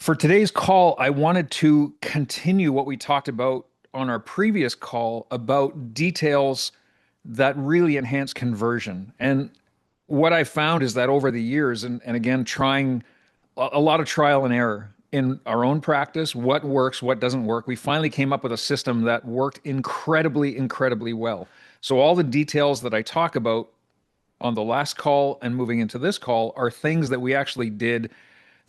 For today's call, I wanted to continue what we talked about on our previous call about details that really enhance conversion. And what I found is that over the years, and again, trying a lot of trial and error in our own practice, what works, what doesn't work, we finally came up with a system that worked incredibly, incredibly well. So all the details that I talk about on the last call and moving into this call are things that we actually did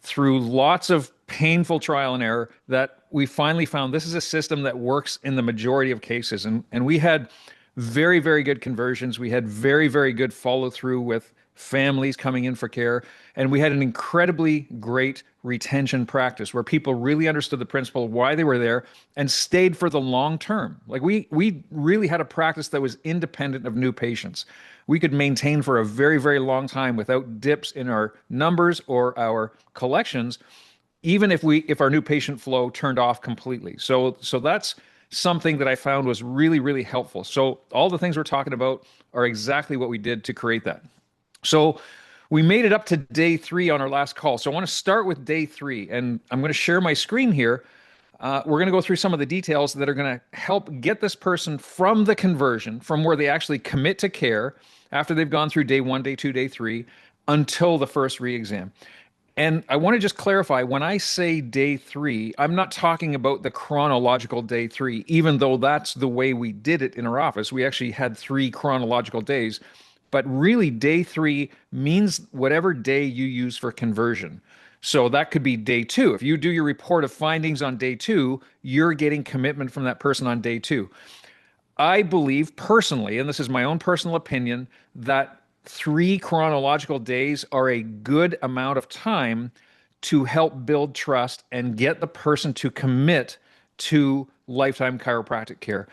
through lots of painful trial and error that we finally found this is a system that works in the majority of cases. And we had very, very good conversions. We had very, very good follow through with families coming in for care. And we had an incredibly great retention practice where people really understood the principle, why they were there, and stayed for the long term. Like we really had a practice that was independent of new patients. We could maintain for a very, very long time without dips in our numbers or our collections, even if our new patient flow turned off completely. So that's something that I found was really, really helpful. So all the things we're talking about are exactly what we did to create that. So we made it up to day 3 on our last call. So I want to start with day 3, and I'm going to share my screen here. We're going to go through some of the details that are going to help get this person from the conversion, from where they actually commit to care after they've gone through day 1, day 2, day 3, until the first re-exam. And I want to just clarify, when I say day 3, I'm not talking about the chronological day 3, even though that's the way we did it in our office. We actually had 3 chronological days. But really, day 3 means whatever day you use for conversion. So that could be day 2. If you do your report of findings on day 2, you're getting commitment from that person on day 2. I believe personally, and this is my own personal opinion, that 3 chronological days are a good amount of time to help build trust and get the person to commit to lifetime chiropractic care.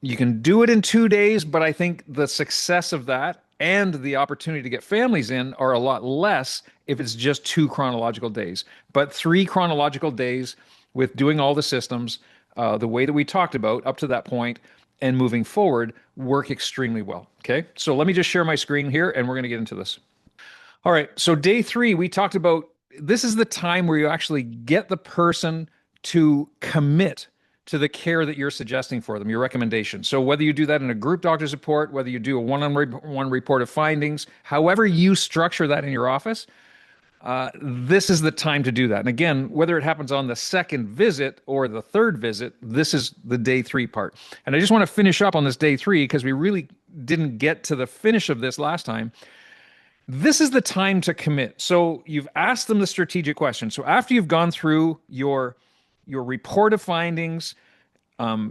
You can do it in 2 days, but I think the success of that and the opportunity to get families in are a lot less if it's just 2 chronological days. But 3 chronological days with doing all the systems, the way that we talked about up to that point and moving forward work extremely well. Okay, so let me just share my screen here and we're going to get into this. All right, so day 3, we talked about this is the time where you actually get the person to commit to the care that you're suggesting for them, your recommendation. So whether you do that in a group doctor's report, whether you do a one-on-one report of findings, however you structure that in your office, this is the time to do that. And again, whether it happens on the second visit or the third visit, this is the day 3 part. And I just want to finish up on this day 3 because we really didn't get to the finish of this last time. This is the time to commit. So you've asked them the strategic question. So after you've gone through your report of findings,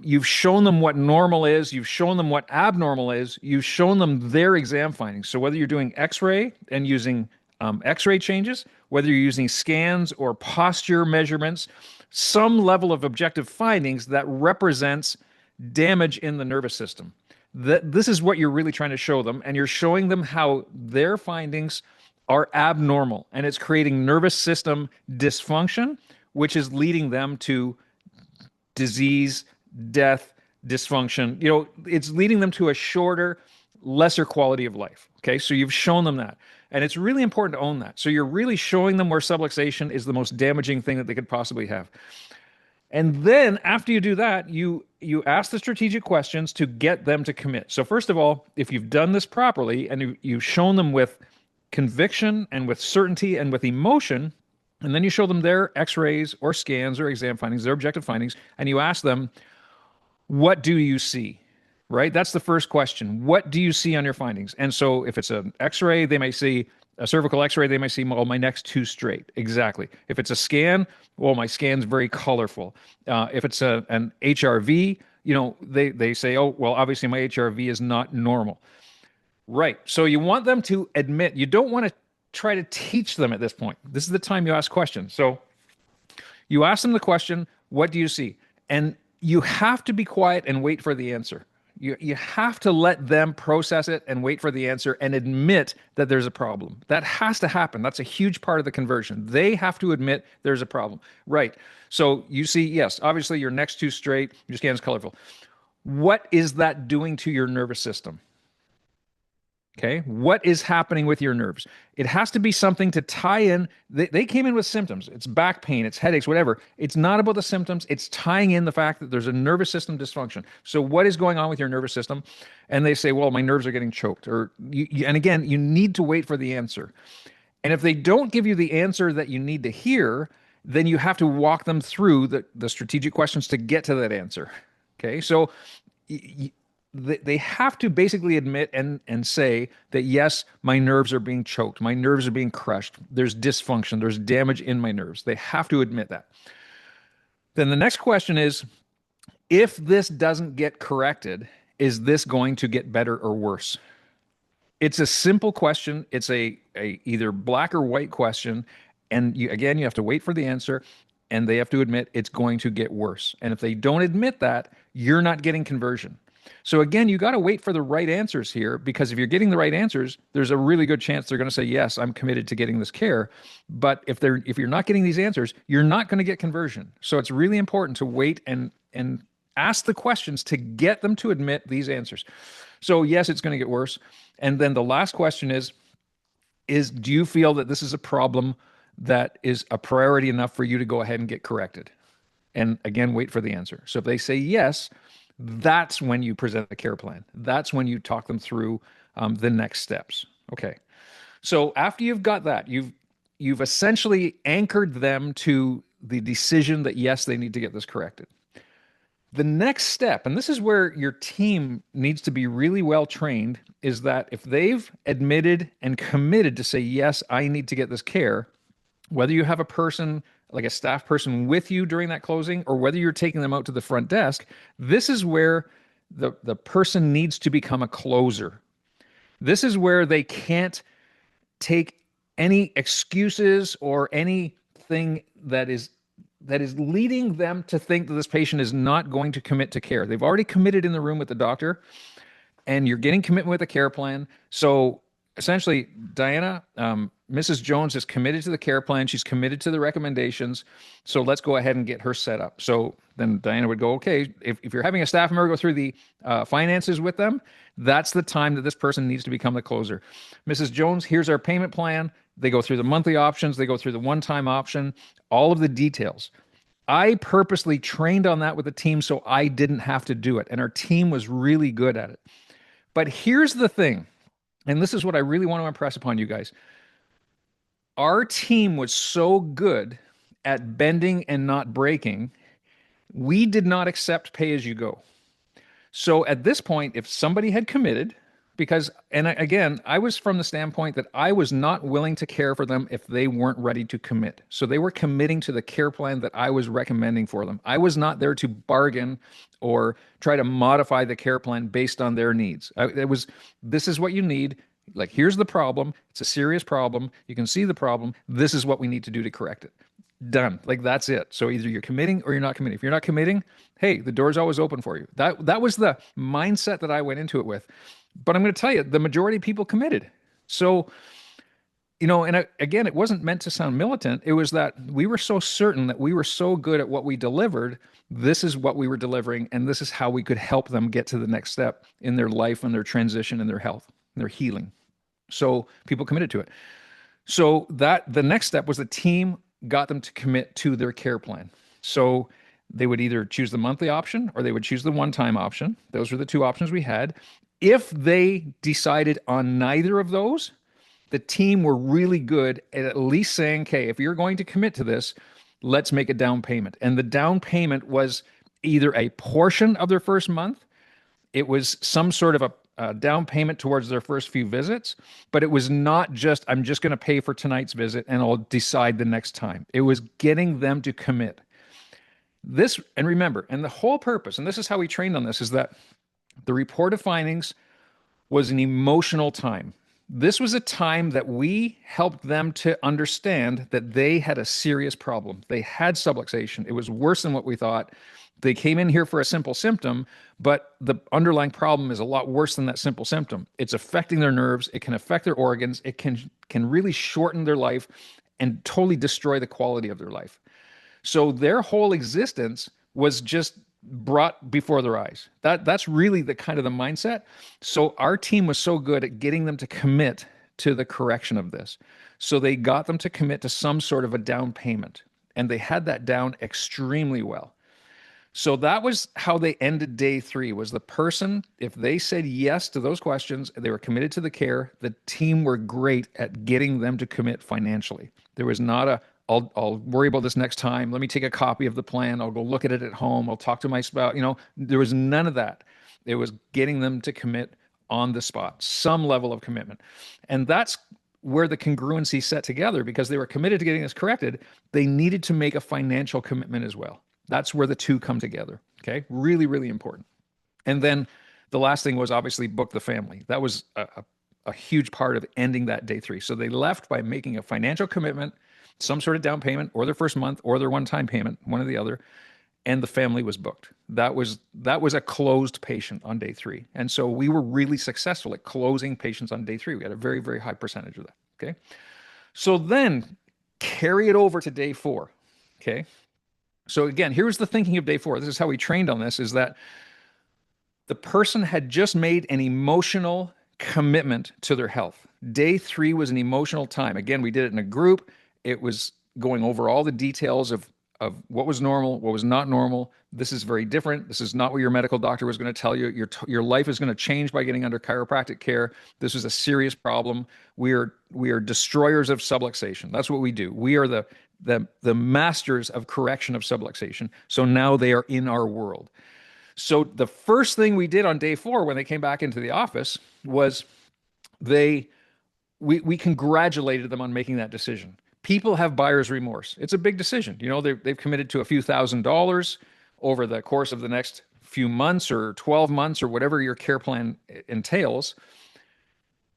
you've shown them what normal is, you've shown them what abnormal is, you've shown them their exam findings. So whether you're doing X-ray and using X-ray changes, whether you're using scans or posture measurements, some level of objective findings that represents damage in the nervous system. This is what you're really trying to show them, and you're showing them how their findings are abnormal, and it's creating nervous system dysfunction, which is leading them to disease, death, dysfunction. It's leading them to a shorter, lesser quality of life. Okay, so you've shown them that. And it's really important to own that. So you're really showing them where subluxation is the most damaging thing that they could possibly have. And then after you do that, you ask the strategic questions to get them to commit. So first of all, if you've done this properly and you've shown them with conviction and with certainty and with emotion, and then you show them their X-rays or scans or exam findings, their objective findings, and you ask them, what do you see? Right? That's the first question. What do you see on your findings? And so if it's an X-ray, they may see a cervical X-ray, they may see, well, my neck's too straight. Exactly. If it's a scan, well, my scan's very colorful. If it's an HRV, they say, oh, well, obviously my HRV is not normal. Right. So you want them to admit, you don't want to try to teach them at this point. This is the time you ask questions. So you ask them the question, what do you see? And you have to be quiet and wait for the answer. You have to let them process it and wait for the answer and admit that there's a problem. That has to happen. That's a huge part of the conversion. They have to admit there's a problem. Right. So you see, yes, obviously your neck's too straight, your scan's colorful. What is that doing to your nervous system? Okay. What is happening with your nerves? It has to be something to tie in. They came in with symptoms. It's back pain, it's headaches, whatever. It's not about the symptoms. It's tying in the fact that there's a nervous system dysfunction. So, what is going on with your nervous system? And they say, well, my nerves are getting choked. And again, you need to wait for the answer. And if they don't give you the answer that you need to hear, then you have to walk them through the strategic questions to get to that answer. Okay. So, they have to basically admit and say that yes, my nerves are being choked, my nerves are being crushed, there's dysfunction, there's damage in my nerves. They have to admit that. Then the next question is, if this doesn't get corrected, is this going to get better or worse? It's a simple question. It's a either black or white question, and again, you have to wait for the answer, and they have to admit it's going to get worse. And if they don't admit that, you're not getting conversion. So again, you got to wait for the right answers here, because if you're getting the right answers, there's a really good chance they're going to say, yes, I'm committed to getting this care. But if you're not getting these answers, you're not going to get conversion. So it's really important to wait and ask the questions to get them to admit these answers. So yes, it's going to get worse. And then the last question is do you feel that this is a problem that is a priority enough for you to go ahead and get corrected? And again, wait for the answer. So if they say yes, that's when you present the care plan. That's when you talk them through the next steps. Okay. So after you've got that, you've essentially anchored them to the decision that yes, they need to get this corrected. The next step, and this is where your team needs to be really well trained, is that if they've admitted and committed to say, yes, I need to get this care, whether you have a person like a staff person with you during that closing or whether you're taking them out to the front desk, this is where the person needs to become a closer. This is where they can't take any excuses or anything that is leading them to think that this patient is not going to commit to care. They've already committed in the room with the doctor, and you're getting commitment with a care plan. So essentially, Diana, Mrs. Jones is committed to the care plan. She's committed to the recommendations. So let's go ahead and get her set up. So then Diana would go, okay, if you're having a staff member go through the finances with them, that's the time that this person needs to become the closer. Mrs. Jones, here's our payment plan. They go through the monthly options. They go through the one-time option, all of the details. I purposely trained on that with the team so I didn't have to do it. And our team was really good at it. But here's the thing, and this is what I really want to impress upon you guys. Our team was so good at bending and not breaking, we did not accept pay as you go. So at this point, if somebody had committed, because, and again, I was from the standpoint that I was not willing to care for them if they weren't ready to commit. So they were committing to the care plan that I was recommending for them. I was not there to bargain or try to modify the care plan based on their needs. This is what you need. Like, here's the problem. It's a serious problem. You can see the problem. This is what we need to do to correct it. Done. Like, that's it. So either you're committing or you're not committing. If you're not committing, hey, the door's always open for you. That was the mindset that I went into it with. But I'm going to tell you, the majority of people committed. So, and again, it wasn't meant to sound militant. It was that we were so certain that we were so good at what we delivered. This is what we were delivering, and this is how we could help them get to the next step in their life and their transition and their health and their healing. So people committed to it. So the next step was the team got them to commit to their care plan. So they would either choose the monthly option or they would choose the one-time option. Those were the two options we had. If they decided on neither of those, the team were really good at least saying, okay, if you're going to commit to this, let's make a down payment. And the down payment was either a portion of their first month, it was some sort of a down payment towards their first few visits, but it was not just, I'm just going to pay for tonight's visit and I'll decide the next time. It was getting them to commit. This, and remember, and the whole purpose, and this is how we trained on this, is that the report of findings was an emotional time. This was a time that we helped them to understand that they had a serious problem. They had subluxation. It was worse than what we thought. They came in here for a simple symptom, but the underlying problem is a lot worse than that simple symptom. It's affecting their nerves. It can affect their organs. It can really shorten their life and totally destroy the quality of their life. So their whole existence was just brought before their eyes. That's really the kind of the mindset. So our team was so good at getting them to commit to the correction of this. So they got them to commit to some sort of a down payment, and they had that down extremely well. So that was how they ended day three, was the person, if they said yes to those questions, they were committed to the care, the team were great at getting them to commit financially. There was not a, I'll worry about this next time. Let me take a copy of the plan. I'll go look at it at home. I'll talk to my spouse. There was none of that. It was getting them to commit on the spot, some level of commitment. And that's where the congruency set together, because they were committed to getting this corrected. They needed to make a financial commitment as well. That's where the two come together. Okay. Really, really important. And then the last thing was obviously book the family. That was a huge part of ending that day three. So they left by making a financial commitment, some sort of down payment, or their first month, or their one-time payment, one or the other, and the family was booked. That was a closed patient on day three. And so we were really successful at closing patients on day three. We had a very, very high percentage of that. Okay. So then carry it over to day four. Okay. So again, here's the thinking of day four. This is how we trained on this, is that the person had just made an emotional commitment to their health. Day three was an emotional time. Again, we did it in a group. It was going over all the details of what was normal, what was not normal. This is very different. This is not what your medical doctor was going to tell you. Your life is going to change by getting under chiropractic care. This is a serious problem. We are destroyers of subluxation. That's what we do. We are the masters of correction of subluxation. So now they are in our world. So the first thing we did on day four when they came back into the office was we congratulated them on making that decision. People have buyer's remorse. It's a big decision. They've committed to a few $1,000s over the course of the next few months or 12 months or whatever your care plan entails.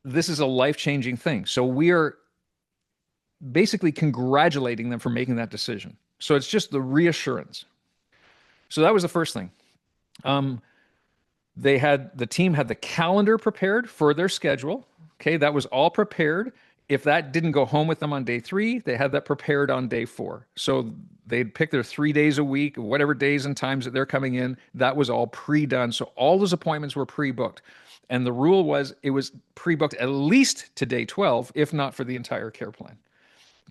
This is a life-changing thing. So we are basically congratulating them for making that decision. So it's just the reassurance. So that was the first thing. The team had the calendar prepared for their schedule. Okay, that was all prepared. If that didn't go home with them on day three, they had that prepared on day four. So they'd pick their 3 days a week, whatever days and times that they're coming in. That was all pre-done. So all those appointments were pre-booked. And the rule was it was pre-booked at least to day 12, if not for the entire care plan.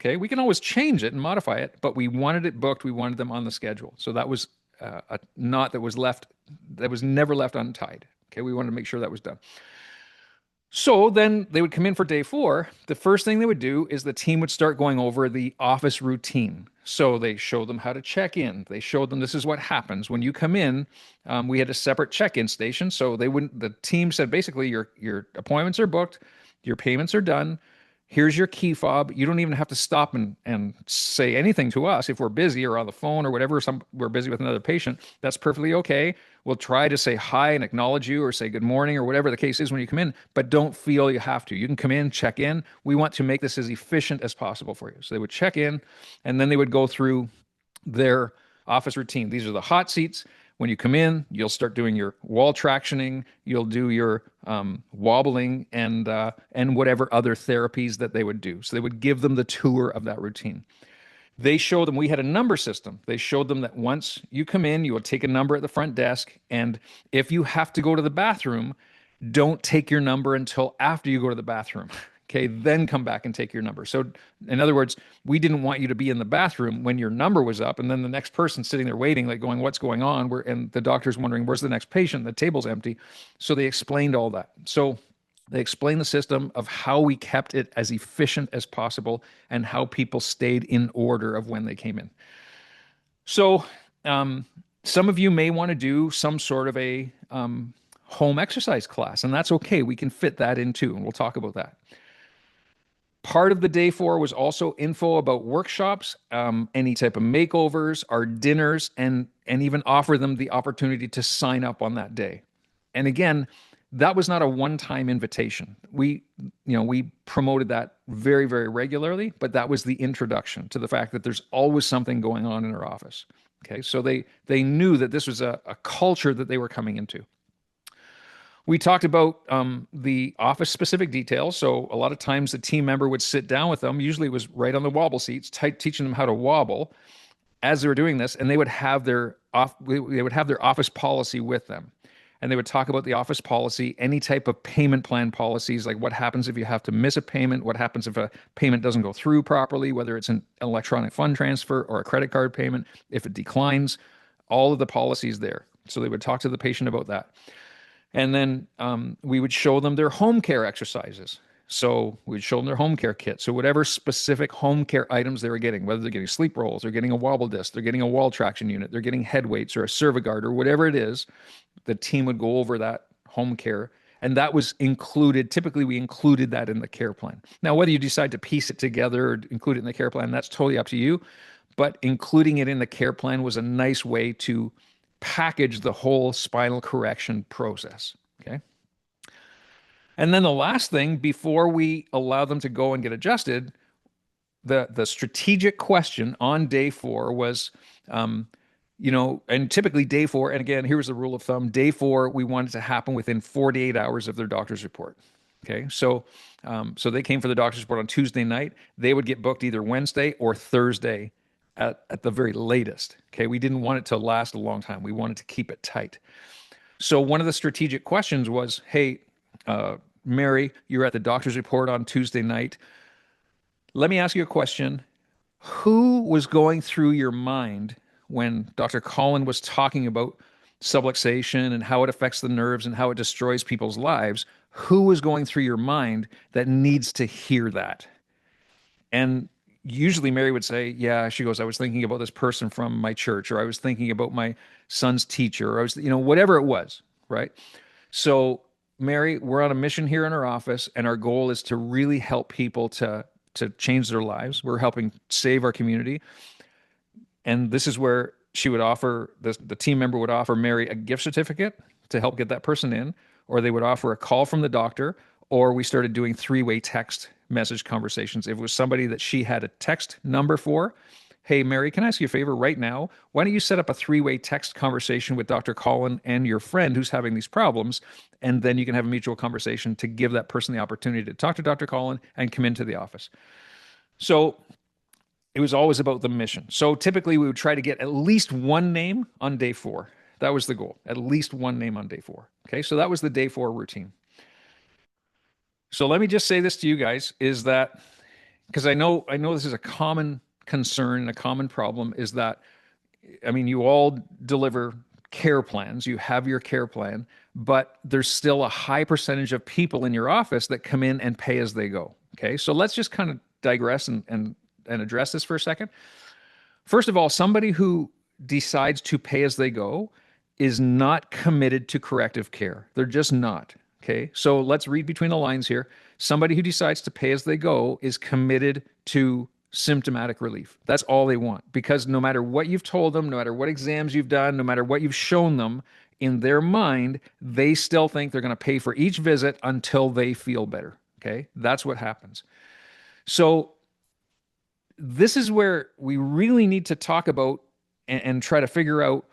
Okay, we can always change it and modify it, but we wanted it booked. We wanted them on the schedule. So that was a knot that was never left untied. Okay, we wanted to make sure that was done. So then they would come in for day four. The first thing they would do is the team would start going over the office routine. So they showed them how to check in. They showed them this is what happens when you come in. We had a separate check-in station. So the team said basically your appointments are booked, your payments are done. Here's your key fob. You don't even have to stop and say anything to us if we're busy or on the phone or whatever. We're busy with another patient. That's perfectly okay. We'll try to say hi and acknowledge you or say good morning or whatever the case is when you come in, but don't feel you have to. You can come in, check in. We want to make this as efficient as possible for you. So they would check in, and then they would go through their office routine. These are the hot seats. When you come in, you'll start doing your wall tractioning. You'll do your wobbling and whatever other therapies that they would do. So they would give them the tour of that routine. They showed them, we had a number system. They showed them that once you come in, you will take a number at the front desk. And if you have to go to the bathroom, don't take your number until after you go to the bathroom. Okay, then come back and take your number. So in other words, we didn't want you to be in the bathroom when your number was up, and then the next person sitting there waiting, like going, what's going on? And the doctor's wondering, where's the next patient? The table's empty. So they explained all that. So they explained the system of how we kept it as efficient as possible and how people stayed in order of when they came in. So some of you may want to do some sort of a home exercise class, and that's okay. We can fit that in too, and we'll talk about that. Part of the day four was also info about workshops, any type of makeovers, our dinners, and even offer them the opportunity to sign up on that day. And again, that was not a one-time invitation. We promoted that very, very regularly, but that was the introduction to the fact that there's always something going on in our office. Okay, so they knew that this was a culture that they were coming into. We talked about the office-specific details. So a lot of times the team member would sit down with them. Usually it was right on the wobble seats, teaching them how to wobble. as they were doing this, and they would have their office policy with them. And they would talk about the office policy, any type of payment plan policies, like what happens if you have to miss a payment, what happens if a payment doesn't go through properly, whether it's an electronic fund transfer or a credit card payment, if it declines, all of the policies there. So they would talk to the patient about that. And then we would show them their home care exercises. So we'd show them their home care kit. So whatever specific home care items they were getting, whether they're getting sleep rolls, they're getting a wobble disc, they're getting a wall traction unit, they're getting head weights or a Cerviguard or whatever it is, the team would go over that home care. And that was included. Typically, we included that in the care plan. Now, whether you decide to piece it together or include it in the care plan, that's totally up to you. But including it in the care plan was a nice way to package the whole spinal correction process. Okay. And then the last thing before we allow them to go and get adjusted, the strategic question on day 4 was, and typically day 4, and again, here's the rule of thumb: day 4, we want it to happen within 48 hours of their doctor's report. Okay, so they came for the doctor's report on Tuesday night. They would get booked either Wednesday or Thursday at the very latest. Okay, we didn't want it to last a long time. We wanted to keep it tight. So one of the strategic questions was, hey, Mary, you're at the doctor's report on Tuesday night. Let me ask you a question. Who was going through your mind when Dr. Collin was talking about subluxation and how it affects the nerves and how it destroys people's lives? Who was going through your mind that needs to hear that? And usually Mary would say, yeah, she goes, I was thinking about this person from my church, or I was thinking about my son's teacher, or I was, whatever it was, right? So Mary, we're on a mission here in our office, and our goal is to really help people to change their lives. We're helping save our community. And this is where she would offer, the team member would offer Mary a gift certificate to help get that person in, or they would offer a call from the doctor, or we started doing 3-way text message conversations. If it was somebody that she had a text number for, hey, Mary, can I ask you a favor right now? Why don't you set up a 3-way text conversation with Dr. Collin and your friend who's having these problems, and then you can have a mutual conversation to give that person the opportunity to talk to Dr. Collin and come into the office. So it was always about the mission. So typically we would try to get at least one name on day 4. That was the goal, at least one name on day 4. Okay, so that was the day 4 routine. So let me just say this to you guys, is that, because I know this is a common concern and a common problem, is that, you all deliver care plans, you have your care plan, but there's still a high percentage of people in your office that come in and pay as they go. Okay, so let's just kind of digress and address this for a second. First of all, somebody who decides to pay as they go is not committed to corrective care. They're just not. Okay, so let's read between the lines here. Somebody who decides to pay as they go is committed to symptomatic relief. That's all they want, because no matter what you've told them, no matter what exams you've done, no matter what you've shown them, in their mind, they still think they're going to pay for each visit until they feel better. Okay, that's what happens. So this is where we really need to talk about and try to figure out,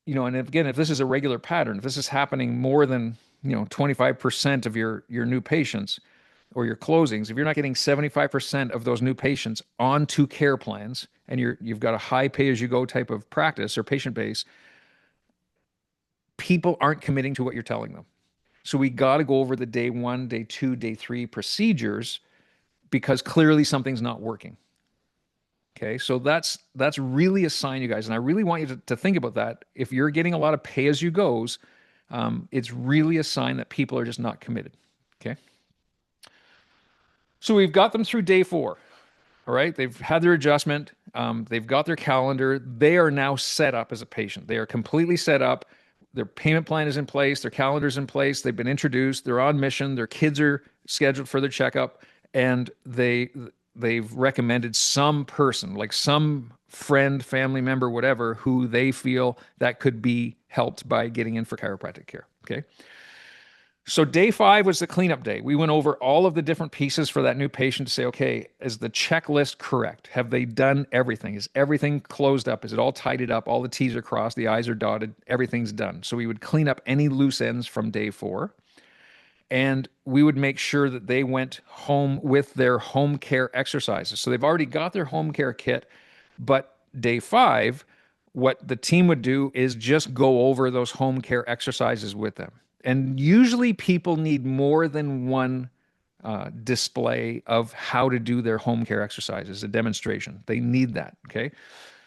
and again, if this is a regular pattern, if this is happening more than 25% of your new patients or your closings, if you're not getting 75% of those new patients onto care plans, and you've got a high pay-as-you-go type of practice or patient base, people aren't committing to what you're telling them. So we got to go over the day 1, day 2, day 3 procedures, because clearly something's not working. Okay, so that's really a sign, you guys, and I really want you to think about that. If you're getting a lot of pay-as-you-goes, it's really a sign that people are just not committed. Okay. So we've got them through day 4. All right. They've had their adjustment. They've got their calendar. They are now set up as a patient. They are completely set up. Their payment plan is in place. Their calendar's in place. They've been introduced. They're on mission. Their kids are scheduled for their checkup, and they've recommended some person, like some friend, family member, whatever, who they feel that could be helped by getting in for chiropractic care. Okay. So day 5 was the cleanup day. We went over all of the different pieces for that new patient to say, okay, is the checklist correct? Have they done everything? Is everything closed up? Is it all tidied up? All the T's are crossed, the I's are dotted, everything's done. So we would clean up any loose ends from day 4. And we would make sure that they went home with their home care exercises. So they've already got their home care kit, but day 5, what the team would do is just go over those home care exercises with them. And usually people need more than one display of how to do their home care exercises, a demonstration. They need that. Okay.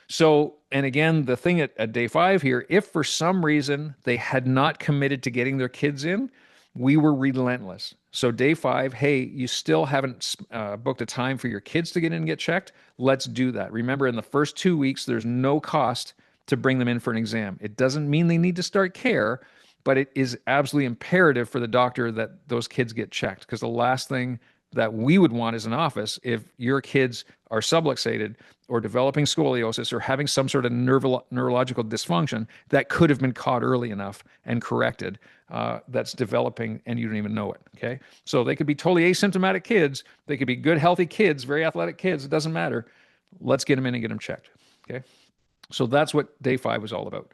So, and again, the thing at day 5 here, if for some reason they had not committed to getting their kids in, we were relentless. So, day 5, hey, you still haven't booked a time for your kids to get in and get checked. Let's do that. Remember, in the first 2 weeks, there's no cost to bring them in for an exam. It doesn't mean they need to start care, but it is absolutely imperative for the doctor that those kids get checked, because the last thing that we would want as an office, if your kids are subluxated or developing scoliosis or having some sort of neurological dysfunction that could have been caught early enough and corrected, that's developing and you don't even know it. Okay. So they could be totally asymptomatic kids. They could be good, healthy kids, very athletic kids. It doesn't matter. Let's get them in and get them checked. Okay. So that's what day 5 was all about.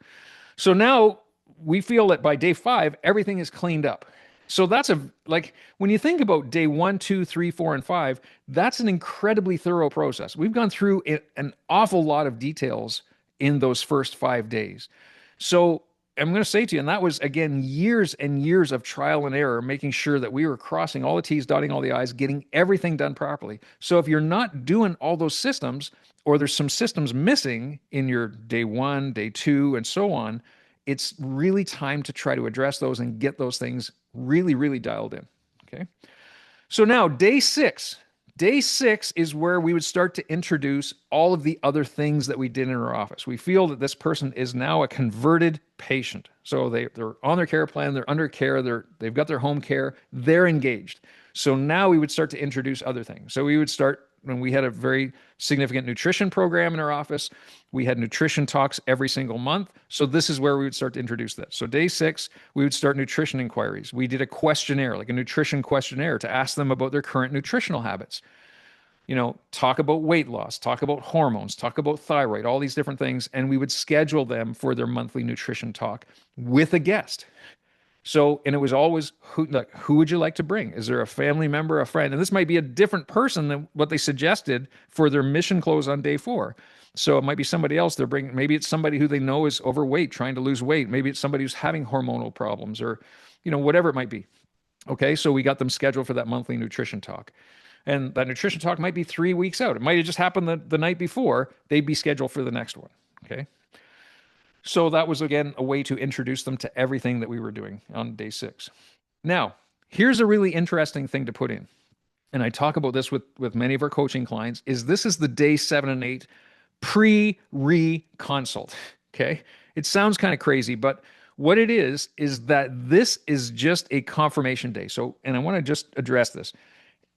So now we feel that by day 5, everything is cleaned up. So that's like when you think about day 1, 2, 3, 4, and 5, that's an incredibly thorough process. We've gone through an awful lot of details in those first 5 days. So I'm going to say to you, and that was again years and years of trial and error, making sure that we were crossing all the T's, dotting all the I's, getting everything done properly. So if you're not doing all those systems, or there's some systems missing in your day 1, day 2, and so on, it's really time to try to address those and get those things really, really dialed in. Okay. So now day 6. Day 6 is where we would start to introduce all of the other things that we did in our office. We feel that this person is now a converted patient. So they're on their care plan, they're under care, they've got their home care, they're engaged. So now we would start to introduce other things. So we would start, when we had a very significant nutrition program in our office, we had nutrition talks every single month. So this is where we would start to introduce that. So day 6, we would start nutrition inquiries. We did a questionnaire, like a nutrition questionnaire, to ask them about their current nutritional habits. Talk about weight loss, talk about hormones, talk about thyroid, all these different things. And we would schedule them for their monthly nutrition talk with a guest. So, and it was always, who would you like to bring? Is there a family member, a friend? And this might be a different person than what they suggested for their mission close on day 4. So it might be somebody else they're bringing. Maybe it's somebody who they know is overweight, trying to lose weight. Maybe it's somebody who's having hormonal problems, or, whatever it might be. Okay. So we got them scheduled for that monthly nutrition talk. And that nutrition talk might be 3 weeks out. It might have just happened the night before. They'd be scheduled for the next one. Okay. So that was, again, a way to introduce them to everything that we were doing on day 6. Now, here's a really interesting thing to put in. And I talk about this with many of our coaching clients, is this is the day 7 and 8 pre-re-consult. Okay. It sounds kind of crazy, but what it is that this is just a confirmation day. So, and I want to just address this.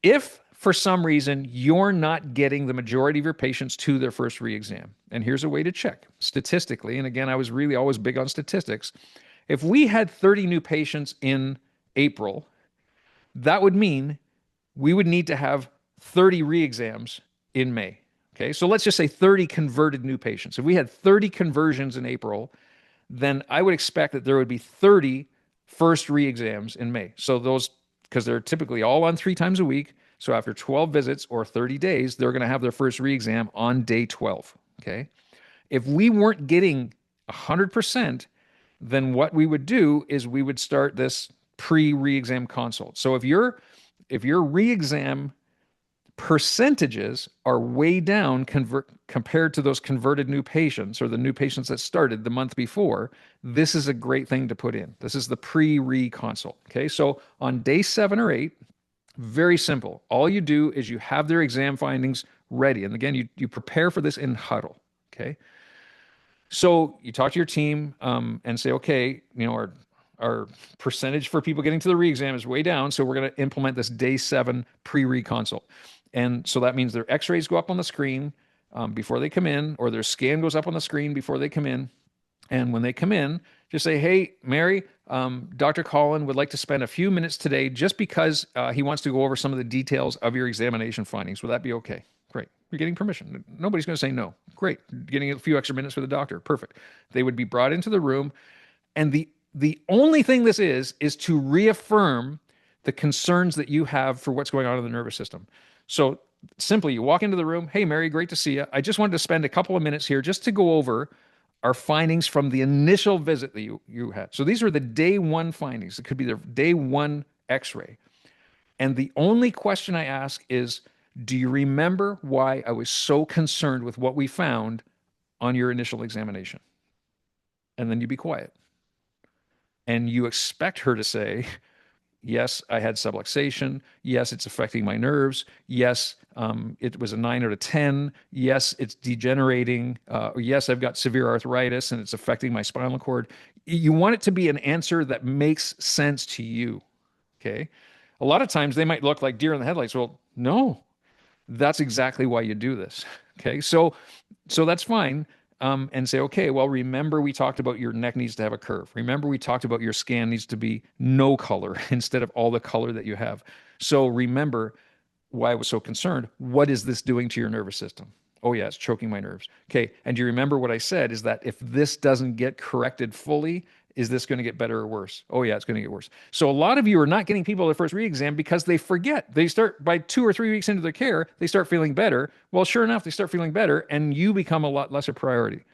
If for some reason you're not getting the majority of your patients to their first re-exam, and here's a way to check statistically, and again, I was really always big on statistics. If we had 30 new patients in April, that would mean we would need to have 30 re-exams in May. Okay, so let's just say 30 converted new patients. If we had 30 conversions in April, then I would expect that there would be 30 first re-exams in May. So those, because they're typically all on 3 times a week. So after 12 visits or 30 days, they're going to have their first re-exam on day 12. Okay. If we weren't getting 100%, then what we would do is we would start this pre-re-exam consult. So if your re-exam percentages are way down compared to those converted new patients or the new patients that started the month before, this is a great thing to put in. This is the pre-re consult. Okay. So on day 7 or 8, very simple. All you do is you have their exam findings ready. And again, you prepare for this in huddle. Okay. So you talk to your team and say, okay, our percentage for people getting to the re-exam is way down. So we're going to implement this day 7 pre-re consult. And so that means their x-rays go up on the screen before they come in, or their scan goes up on the screen before they come in. And when they come in, just say, hey, Mary, Dr. Collin would like to spend a few minutes today just because he wants to go over some of the details of your examination findings. Will that be okay? Great. You're getting permission. Nobody's going to say no. Great. Getting a few extra minutes for the doctor. Perfect. They would be brought into the room. And the only thing this is to reaffirm the concerns that you have for what's going on in the nervous system. So simply you walk into the room. Hey, Mary, great to see you. I just wanted to spend a couple of minutes here just to go over our findings from the initial visit that you had. So these are the day one findings. It could be the day one x-ray. And the only question I ask is, do you remember why I was so concerned with what we found on your initial examination? And then you be quiet. And you expect her to say, yes, I had subluxation. Yes, it's affecting my nerves. Yes, it was a 9 out of 10. Yes, it's degenerating. Yes, I've got severe arthritis and it's affecting my spinal cord. You want it to be an answer that makes sense to you. Okay. A lot of times they might look like deer in the headlights. Well, no, that's exactly why you do this. Okay. So that's fine. And say, okay, well, remember we talked about your neck needs to have a curve. Remember we talked about your scan needs to be no color instead of all the color that you have. So remember why I was so concerned. What is this doing to your nervous system? Oh, yeah, it's choking my nerves. Okay. And do you remember what I said is that if this doesn't get corrected fully, is this going to get better or worse? Oh, yeah, it's going to get worse. So a lot of you are not getting people their first re-exam because they forget. They start by 2 or 3 weeks into their care, they start feeling better. Well, sure enough, they start feeling better and you become a lot less a priority.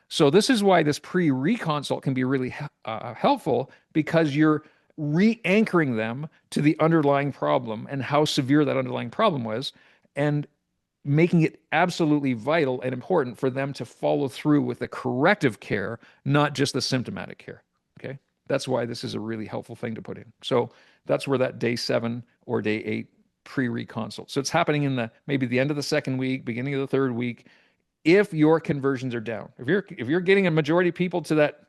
So this is why this pre-reconsult can be really helpful because you're re-anchoring them to the underlying problem and how severe that underlying problem was, and making it absolutely vital and important for them to follow through with the corrective care, not just the symptomatic care. Okay. That's why this is a really helpful thing to put in. So that's where that day 7 or day 8 pre-reconsult. So it's happening in the maybe the end of the second week, beginning of the third week. If your conversions are down, if you're getting a majority of people to that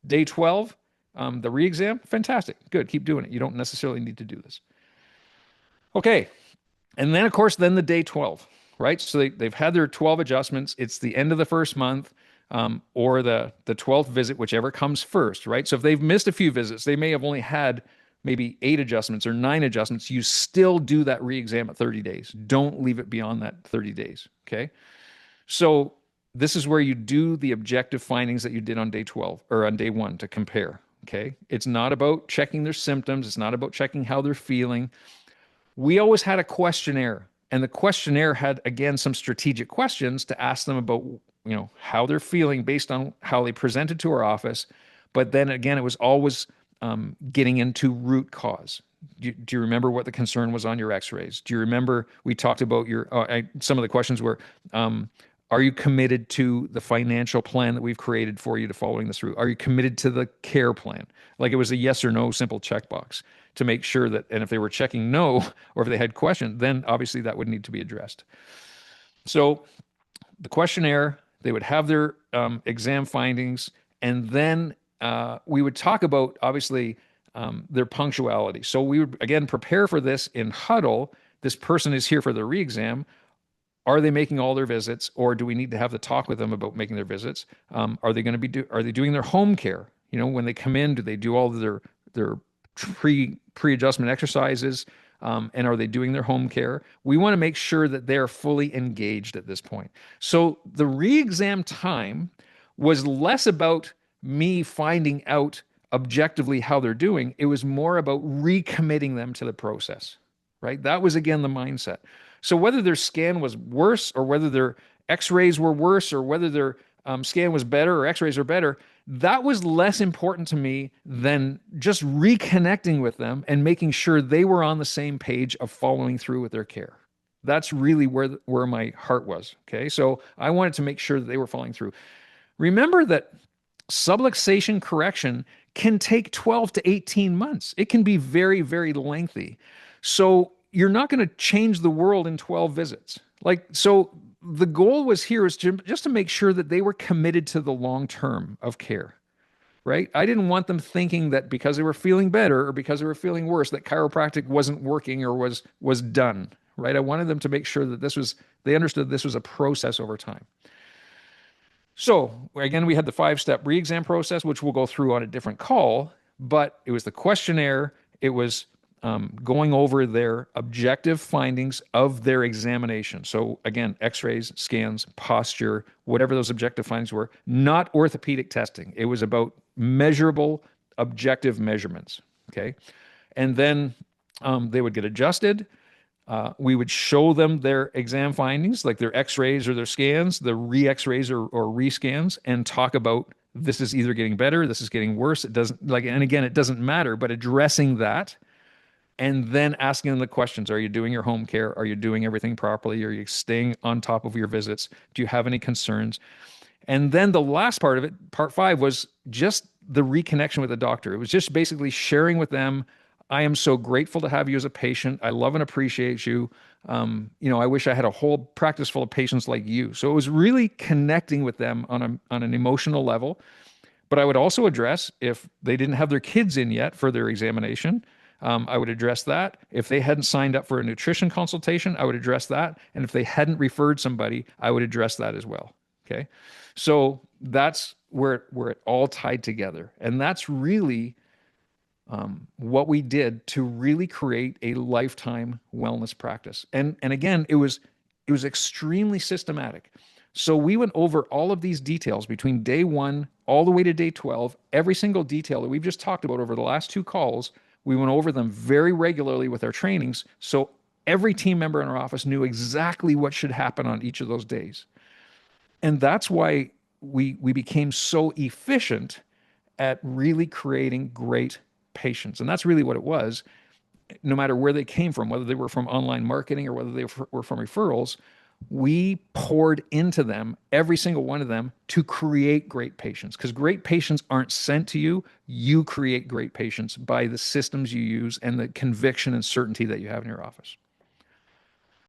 day 12, the re-exam, fantastic, good, keep doing it. You don't necessarily need to do this. Okay, and then of course, then the day 12, right? So they've had their 12 adjustments. It's the end of the first month, or the 12th visit, whichever comes first, right? So if they've missed a few visits, they may have only had maybe 8 adjustments or 9 adjustments. You still do that re-exam at 30 days. Don't leave it beyond that 30 days, okay? So this is where you do the objective findings that you did on day 12 or on day 1 to compare. Okay. It's not about checking their symptoms. It's not about checking how they're feeling. We always had a questionnaire, and the questionnaire had, again, some strategic questions to ask them about, how they're feeling based on how they presented to our office. But then again, it was always getting into root cause. Do you remember what the concern was on your x-rays? Do you remember we talked about some of the questions were, are you committed to the financial plan that we've created for you to following this through? Are you committed to the care plan? Like it was a yes or no simple checkbox to make sure that, and if they were checking no, or if they had questions, then obviously that would need to be addressed. So the questionnaire, they would have their exam findings, and then we would talk about, obviously, their punctuality. So we would, again, prepare for this in huddle. This person is here for their re-exam. Are they making all their visits, or do we need to have the talk with them about making their visits? Are they going to be are they doing their home care? When they come in, do they do all of their pre-adjustment exercises? And are they doing their home care? We want to make sure that they're fully engaged at this point. So the re-exam time was less about me finding out objectively how they're doing. It was more about recommitting them to the process, right? That was, again, the mindset. So whether their scan was worse, or whether their x-rays were worse, or whether their scan was better or x-rays are better, that was less important to me than just reconnecting with them and making sure they were on the same page of following through with their care. That's really where my heart was. Okay. So I wanted to make sure that they were following through. Remember that subluxation correction can take 12 to 18 months. It can be very, very lengthy. So you're not going to change the world in 12 visits. So the goal was here is just to make sure that they were committed to the long term of care, right? I didn't want them thinking that because they were feeling better or because they were feeling worse, that chiropractic wasn't working or was done, right? I wanted them to make sure that they understood this was a process over time. So again, we had the 5-step re-exam process, which we'll go through on a different call, but it was the questionnaire. It was going over their objective findings of their examination. So again, x-rays, scans, posture, whatever those objective findings were, not orthopedic testing. It was about measurable, objective measurements. Okay. And then they would get adjusted. We would show them their exam findings, like their x-rays or their scans, the re-x-rays or rescans, and talk about this is either getting better, this is getting worse. It doesn't like, and again, it doesn't matter, but addressing that and then asking them the questions. Are you doing your home care? Are you doing everything properly? Are you staying on top of your visits? Do you have any concerns? And then the last part of it, part five, was just the reconnection with the doctor. It was just basically sharing with them, I am so grateful to have you as a patient. I love and appreciate you. I wish I had a whole practice full of patients like you. So it was really connecting with them on an emotional level. But I would also address if they didn't have their kids in yet for their examination. I would address that. If they hadn't signed up for a nutrition consultation, I would address that. And if they hadn't referred somebody, I would address that as well. Okay. So that's where it all tied together. And that's really what we did to really create a lifetime wellness practice. And again, it was extremely systematic. So we went over all of these details between day one all the way to day 12, every single detail that we've just talked about over the last two calls. We went over them very regularly with our trainings. So every team member in our office knew exactly what should happen on each of those days. And that's why we became so efficient at really creating great patients. And that's really what it was. No matter where they came from, whether they were from online marketing or whether they were from referrals, we poured into them, every single one of them, to create great patients. Because great patients aren't sent to you. You create great patients by the systems you use and the conviction and certainty that you have in your office.